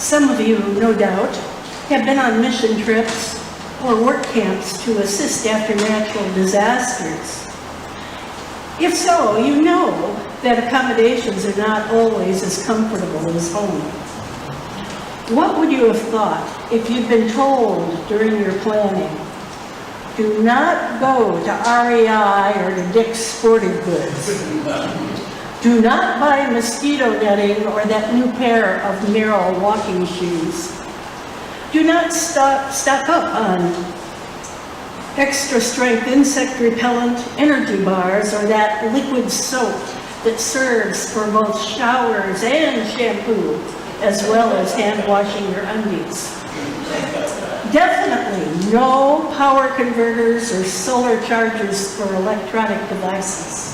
Some of you, no doubt, have been on mission trips or work camps to assist after natural disasters. If so, you know that accommodations are not always as comfortable as home. What would you have thought if you'd been told during your planning, do not go to REI or to Dick's Sporting Goods. Do not buy mosquito netting or that new pair of Merrill walking shoes. Do not stock up on extra strength insect repellent energy bars or that liquid soap that serves for both showers and shampoo, as well as hand washing your undies. Definitely no power converters or solar chargers for electronic devices.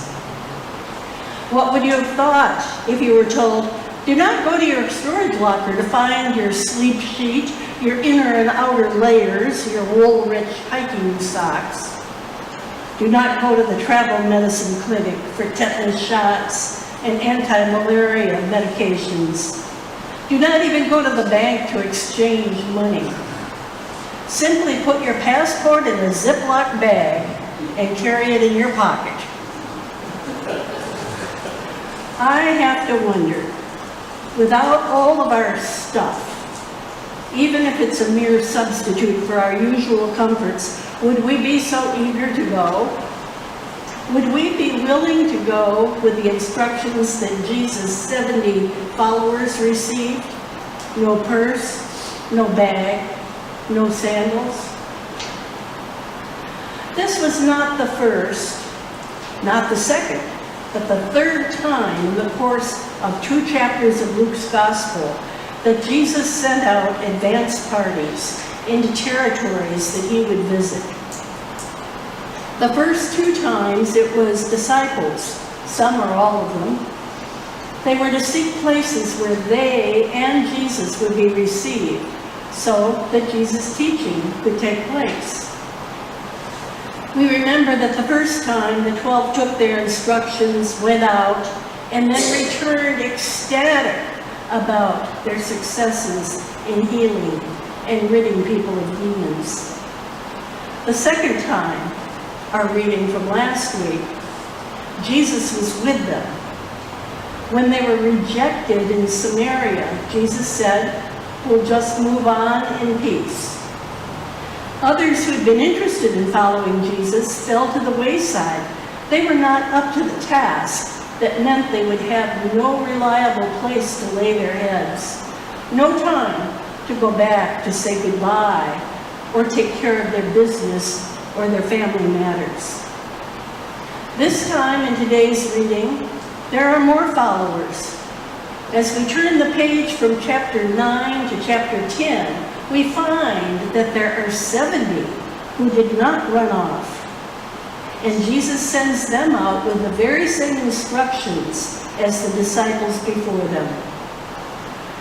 What would you have thought if you were told, do not go to your storage locker to find your sleep sheet, your inner and outer layers, your wool-rich hiking socks. Do not go to the travel medicine clinic for tetanus shots and anti-malaria medications. Do not even go to the bank to exchange money. Simply put your passport in a Ziploc bag and carry it in your pocket. I have to wonder, without all of our stuff, even if it's a mere substitute for our usual comforts, would we be so eager to go? Would we be willing to go with the instructions that Jesus' 70 followers received? No purse, no bag, no sandals. This was not the first, not the second, but the third time in the course of 2 chapters of Luke's Gospel that Jesus sent out advance parties into territories that he would visit. The first 2 times it was disciples, some or all of them. They were to seek places where they and Jesus would be received, so that Jesus' teaching could take place. We remember that the first time the 12 took their instructions, went out, and then returned ecstatic about their successes in healing and ridding people of demons. The second time, our reading from last week, Jesus was with them. When they were rejected in Samaria, Jesus said, we'll just move on in peace. Others who had been interested in following Jesus fell to the wayside. They were not up to the task that meant they would have no reliable place to lay their heads, no time to go back to say goodbye or take care of their business or their family matters. This time in today's reading, there are more followers. As we turn the page from chapter 9 to chapter 10, we find that there are 70 who did not run off. And Jesus sends them out with the very same instructions as the disciples before them.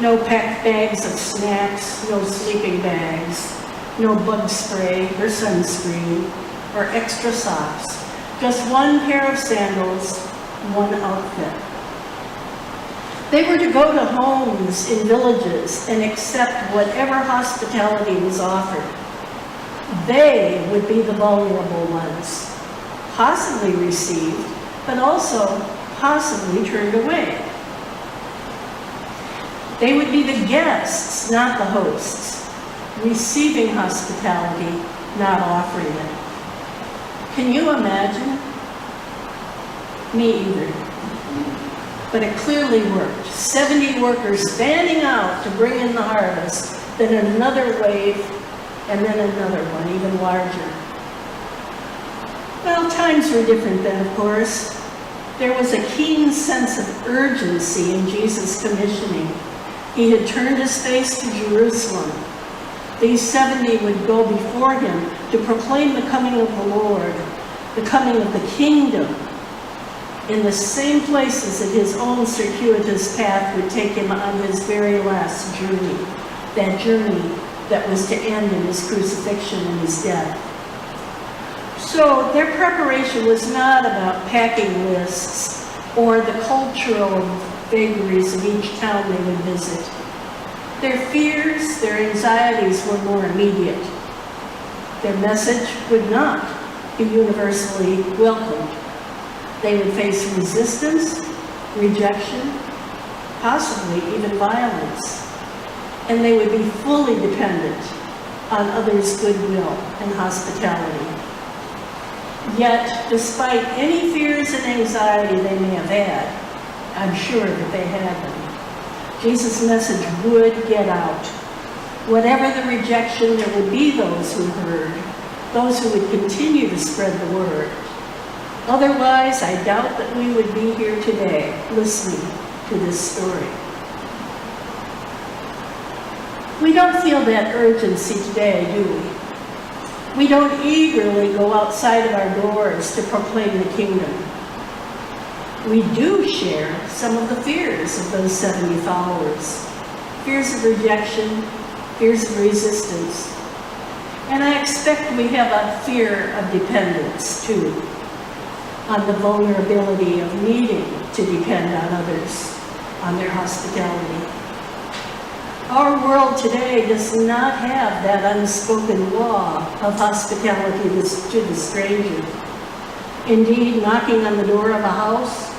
No packed bags of snacks, no sleeping bags, no bug spray or sunscreen or extra socks. Just one pair of sandals, one outfit. They were to go to homes in villages and accept whatever hospitality was offered. They would be the vulnerable ones, possibly received, but also possibly turned away. They would be the guests, not the hosts, receiving hospitality, not offering it. Can you imagine? Me either. But it clearly worked. 70 workers fanning out to bring in the harvest, then another wave, and then another one, even larger. Well, times were different then, of course. There was a keen sense of urgency in Jesus' commissioning. He had turned his face to Jerusalem. These 70 would go before him to proclaim the coming of the Lord, the coming of the kingdom, in the same places that his own circuitous path would take him on his very last journey, that journey that was to end in his crucifixion and his death. So their preparation was not about packing lists or the cultural vagaries of each town they would visit. Their fears, their anxieties were more immediate. Their message would not be universally welcomed. They would face resistance, rejection, possibly even violence, and they would be fully dependent on others' goodwill and hospitality. Yet, despite any fears and anxiety they may have had, I'm sure that they had them, Jesus' message would get out. Whatever the rejection, there would be those who heard, those who would continue to spread the word. Otherwise, I doubt that we would be here today listening to this story. We don't feel that urgency today, do we? We don't eagerly go outside of our doors to proclaim the kingdom. We do share some of the fears of those 70 followers. Fears of rejection, fears of resistance. And I expect we have a fear of dependence, too, on the vulnerability of needing to depend on others, on their hospitality. Our world today does not have that unspoken law of hospitality to the stranger. Indeed, knocking on the door of a house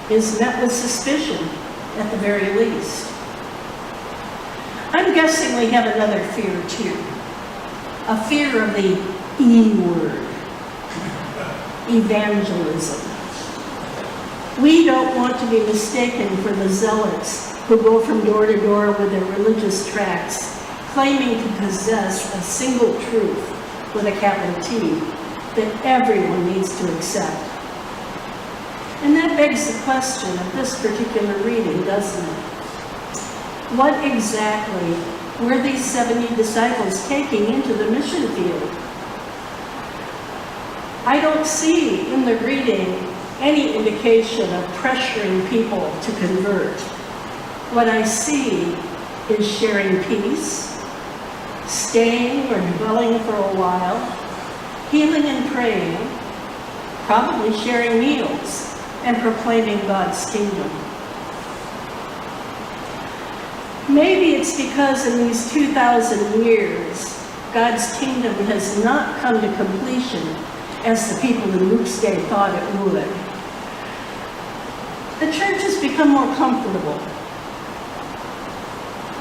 is met with suspicion, at the very least. I'm guessing we have another fear, too. A fear of the E word, evangelism. We don't want to be mistaken for the zealots who go from door to door with their religious tracts, claiming to possess a single truth with a capital T that everyone needs to accept. And that begs the question of this particular reading, doesn't it? What exactly were these 70 disciples taking into the mission field? I don't see in the reading any indication of pressuring people to convert. What I see is sharing peace, staying or dwelling for a while, healing and praying, probably sharing meals, and proclaiming God's kingdom. Maybe it's because in these 2,000 years, God's kingdom has not come to completion as the people in Luke's day thought it would. The church has become more comfortable.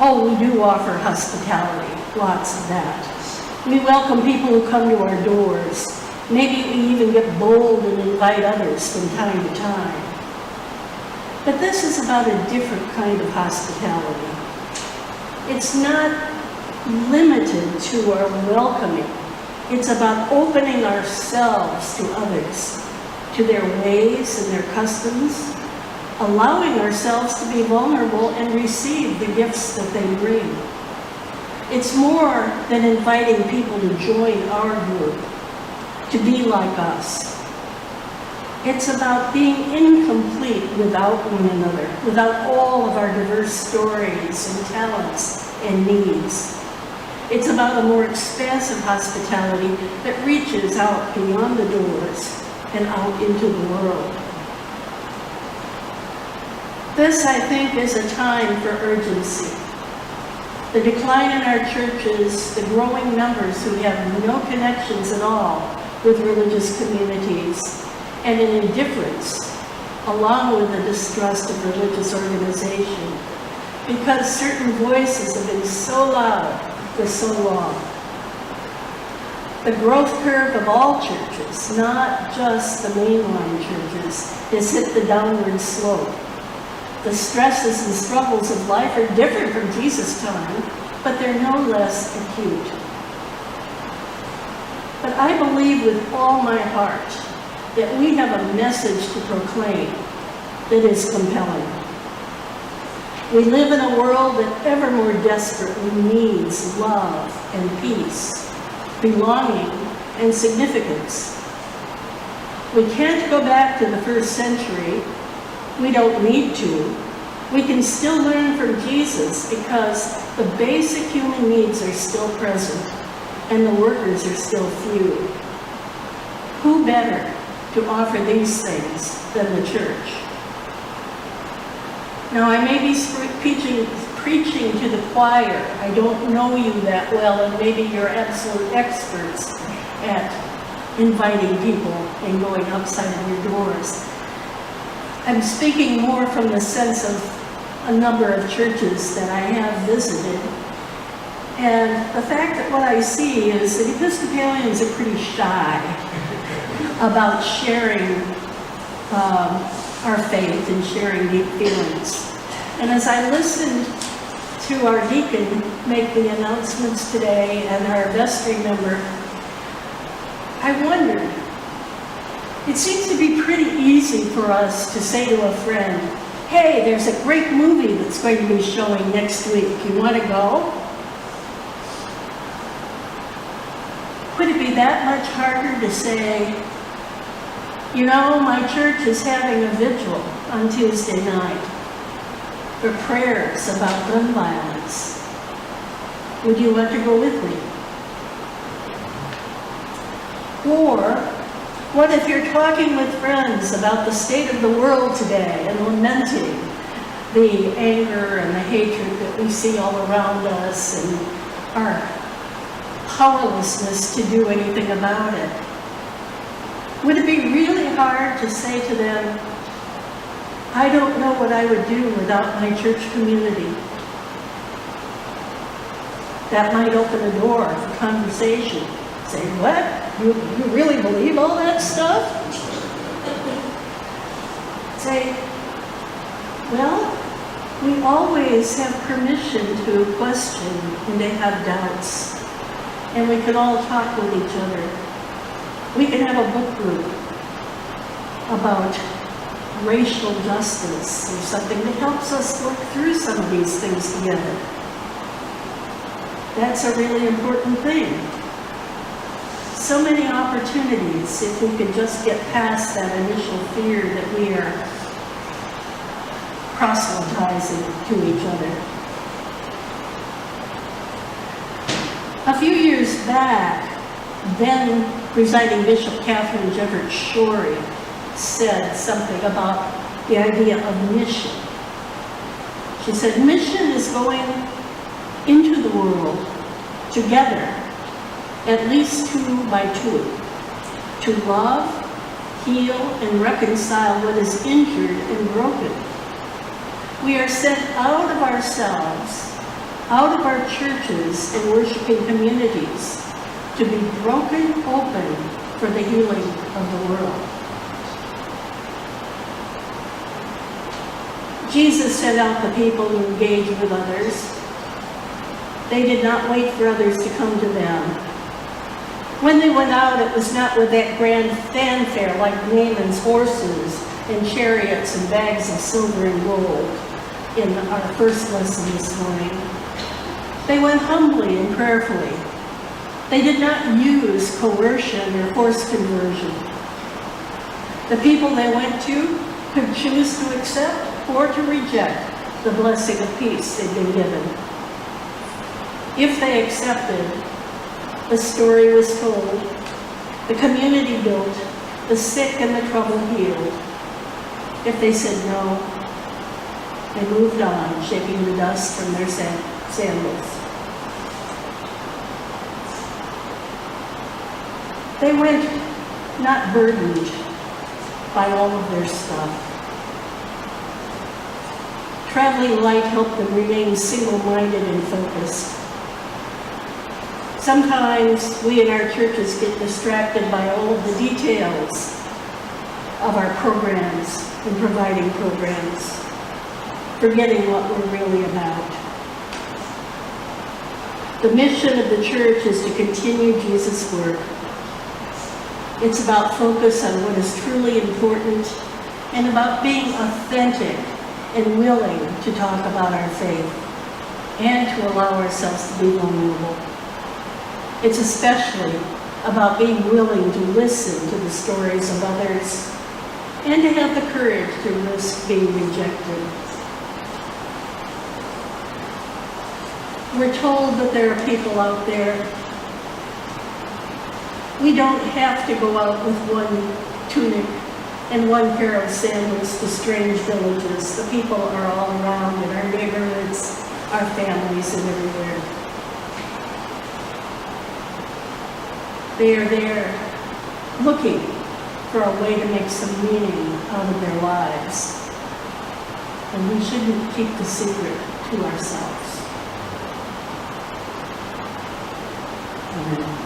Oh, we do offer hospitality, lots of that. We welcome people who come to our doors. Maybe we even get bold and invite others from time to time. But this is about a different kind of hospitality. It's not limited to our welcoming. It's about opening ourselves to others, to their ways and their customs, allowing ourselves to be vulnerable and receive the gifts that they bring. It's more than inviting people to join our group, to be like us. It's about being incomplete without one another, without all of our diverse stories and talents and needs. It's about a more expansive hospitality that reaches out beyond the doors and out into the world. This, I think, is a time for urgency. The decline in our churches, the growing numbers who have no connections at all with religious communities, and an indifference, along with the distrust of religious organization, because certain voices have been so loud for so long. The growth curve of all churches, not just the mainline churches, has hit the downward slope. The stresses and struggles of life are different from Jesus' time, but they're no less acute. But I believe with all my heart that we have a message to proclaim that is compelling. We live in a world that ever more desperately needs love and peace, belonging and significance. We can't go back to the first century. We don't need to. We can still learn from Jesus because the basic human needs are still present and the workers are still few. Who better to offer these things than the church? Now, I may be preaching to the choir. I don't know you that well, and maybe you're absolute experts at inviting people and going outside of your doors. I'm speaking more from the sense of a number of churches that I have visited. And the fact that what I see is that Episcopalians are pretty shy about sharing our faith and sharing deep feelings. And as I listened to our deacon make the announcements today and our vestry member, I wondered, it seems to be pretty easy for us to say to a friend, hey, there's a great movie that's going to be showing next week. You want to go? Would it be that much harder to say, you know, my church is having a vigil on Tuesday night for prayers about gun violence. Would you want to go with me? Or, what if you're talking with friends about the state of the world today and lamenting the anger and the hatred that we see all around us and our powerlessness to do anything about it? Would it be really hard to say to them, I don't know what I would do without my church community? That might open a door for conversation. Say, what? You really believe all that stuff? Say, well, we always have permission to question and to have doubts. And we can all talk with each other. We can have a book group about racial justice or something that helps us work through some of these things together. That's a really important thing. So many opportunities if we could just get past that initial fear that we are proselytizing to each other. A few years back, then presiding Bishop Catherine Jefferts Shorey said something about the idea of mission. She said, mission is going into the world together, at least 2 by 2, to love, heal, and reconcile what is injured and broken. We are sent out of ourselves, out of our churches and worshiping communities, to be broken open for the healing of the world. Jesus sent out the people to engage with others. They did not wait for others to come to them. When they went out, it was not with that grand fanfare like Naaman's horses and chariots and bags of silver and gold in our first lesson this morning. They went humbly and prayerfully. They did not use coercion or forced conversion. The people they went to could choose to accept or to reject the blessing of peace they'd been given. If they accepted, the story was told, the community built, the sick and the troubled healed. If they said no, they moved on, shaking the dust from their sandals. They went not burdened by all of their stuff. Traveling light helped them remain single-minded and focused. Sometimes we in our churches get distracted by all of the details of our programs and providing programs, forgetting what we're really about. The mission of the church is to continue Jesus' work. It's about focus on what is truly important and about being authentic and willing to talk about our faith and to allow ourselves to be vulnerable. It's especially about being willing to listen to the stories of others and to have the courage to risk being rejected. We're told that there are people out there. We don't have to go out with one tunic and one pair of sandals to strange villages. The people are all around in our neighborhoods, our families and everywhere. They are there looking for a way to make some meaning out of their lives. And we shouldn't keep the secret to ourselves. Amen.